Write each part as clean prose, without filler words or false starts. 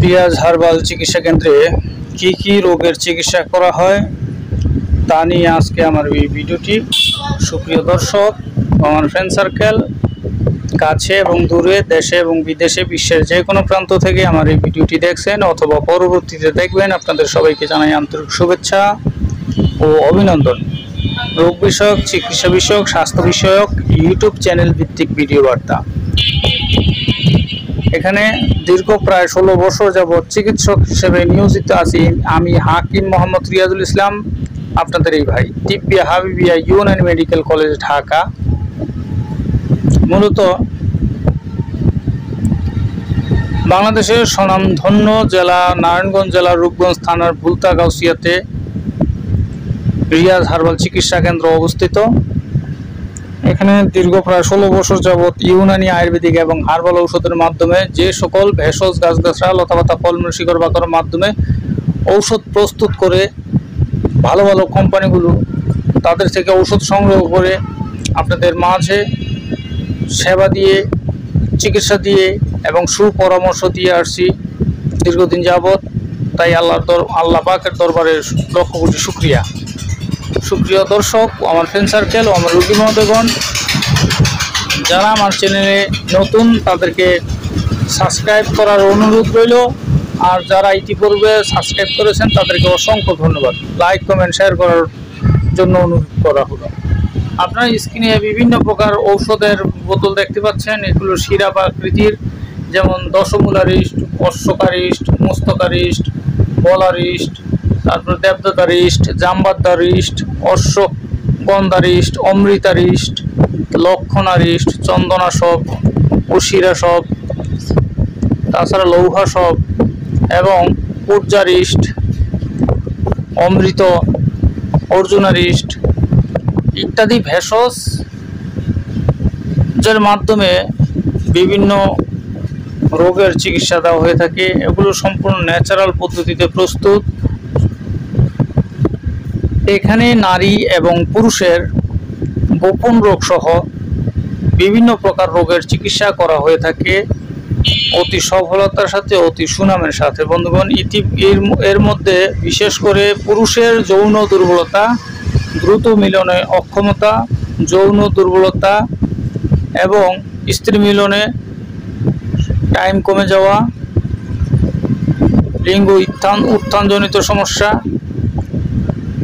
Riaz herbal চিকিৎসা কেন্দ্রে কি কি রোগের চিকিৎসা করা হয় তা নিয়ে আজকে আমার এই ভিডিওটি। সুপ্রিয় দর্শক, আমার ফ্রেন্ড সার্কেল কাছে এবং দূরে, দেশে এবং বিদেশে, বিশ্বের যে কোনো প্রান্ত থেকে আমার এই ভিডিওটি দেখছেন অথবা পরবর্তীতে দেখবেন, আপনাদের সবাইকে জানাই আন্তরিক শুভেচ্ছা ও অভিনন্দন। রোগ বিষয়ক, চিকিৎসা বিষয়ক, স্বাস্থ্য বিষয়ক ইউটিউব চ্যানেল ভিত্তিক ভিডিও বার্তা। এখানে দীর্ঘ প্রায় 16 বছর যাবৎ চিকিৎসক হিসেবে নিয়োজিত আছি আমি হাকিম মোহাম্মদ রিয়াজুল ইসলাম, আপনাদের এই ভাই, তিব্বিয়া হাবিবিয়া ইউনানি মেডিকেল কলেজ, ঢাকা। মূলত বাংলাদেশের স্বনামধন্য জেলা নারায়ণগঞ্জ জেলার রূপগঞ্জ থানার ভুলতা গাউসিয়াতে রিয়াজ হার্বাল চিকিৎসা কেন্দ্র অবস্থিত। এখানে দীর্ঘ প্রায় 16 বছর যাবৎ ইউনানি, আয়ুর্বেদিক এবং হার্বাল ঔষধের মাধ্যমে যে সকল ভেষজ গাছগাছরা, লতাপাতা, ফলমূল, শিকড় বাকড়ের মাধ্যমে ঔষধ প্রস্তুত করে ভালো ভালো কোম্পানিগুলো তাদের থেকে ঔষধ সংগ্রহ করে আপনাদের মাঝে সেবা দিয়ে, চিকিৎসা দিয়ে এবং সুপরামর্শ দিয়ে আসছি দীর্ঘদিন যাবৎ। তাই আল্লাহ পাকের দরবারে লক্ষ কোটি শুকরিয়া। সুপ্রিয় দর্শক, আমার ফ্রেন্ড সার্কেল ও আমার রোগী মহোদয়গণ, যারা আমার চ্যানেলে নতুন তাদেরকে সাবস্ক্রাইব করার অনুরোধ রইল, আর যারা ইতিপূর্বে সাবস্ক্রাইব করেছেন তাদেরকে অসংখ্য ধন্যবাদ। লাইক, কমেন্ট, শেয়ার করার জন্য অনুরোধ করা হলো। আপনার স্ক্রিনে বিভিন্ন প্রকার ঔষধের বোতল দেখতে পাচ্ছেন। এগুলো সিরাপ আকৃতির, যেমন দশমূলারিস্ট, অশ্বকারিস্ট, মুস্তকারিস্ট, বলারিস্ট, তারপর দেবদাতারিস্ট, জাম্বাদ্দারিস্ট, অশ্বগন্ধারিস্ট, অমৃতারিস্ট, লক্ষণারিস্ট, চন্দনাসব, উশিরাসব, তাছাড়া লৌহাসব এবং পূর্জারিস্ট, অমৃত, অর্জুনারিস্ট ইত্যাদি ভেষজের মাধ্যমে বিভিন্ন রোগের চিকিৎসা দেওয়া হয়ে থাকে। এগুলো সম্পূর্ণ ন্যাচারাল পদ্ধতিতে প্রস্তুত। এখানে নারী এবং পুরুষের গোপন রোগ সহ বিভিন্ন প্রকার রোগের চিকিৎসা করা হয়ে থাকে অতি সফলতার সাথে, অতি সুনামের সাথে। বন্ধুগণ, এর মধ্যে বিশেষ করে পুরুষের যৌন দুর্বলতা, দ্রুত মিলনে অক্ষমতা, যৌন দুর্বলতা এবং স্ত্রী মিলনে টাইম কমে যাওয়া, লিঙ্গ উত্থানজনিত সমস্যা,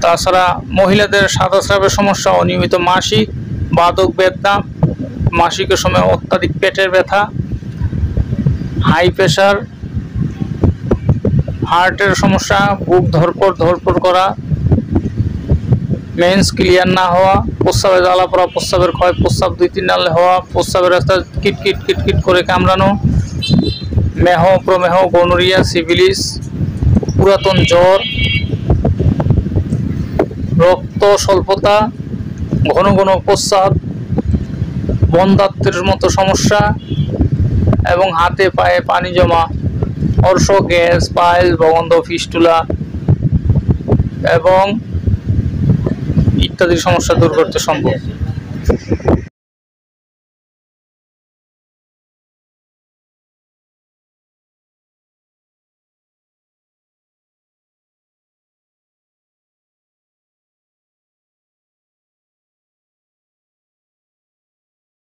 তাছাড়া মহিলাদের সাদাস্রাবের সমস্যা, অনিয়মিত মাসিক, বাদক বেদনা, মাসিকের সময় অত্যাধিক পেটের ব্যথা, হাই প্রেশার, হার্টের সমস্যা, বুক ধরপড় করা, মেন্স ক্লিয়ার না হওয়া, প্রস্রাবে জ্বালা পড়া, প্রস্রাবের ক্ষয়, প্রস্রাব 2-3 নালে হওয়া, প্রস্রাবের রাস্তা কিটকিট করে কামড়ানো, মেহ, প্রমেহ, গনোরিয়া, সিফিলিস, পুরাতন জ্বর, রক্ত স্বল্পতা, ঘন ঘন প্রস্রাব, বন্ধ্যাত্বের মতো সমস্যা এবং হাতে পায়ে পানি জমা, অর্শ, গ্যাস, পাইল, বগন্ধ, ফিস্টুলা এবং ইত্যাদি সমস্যা দূর করতে সম্ভব।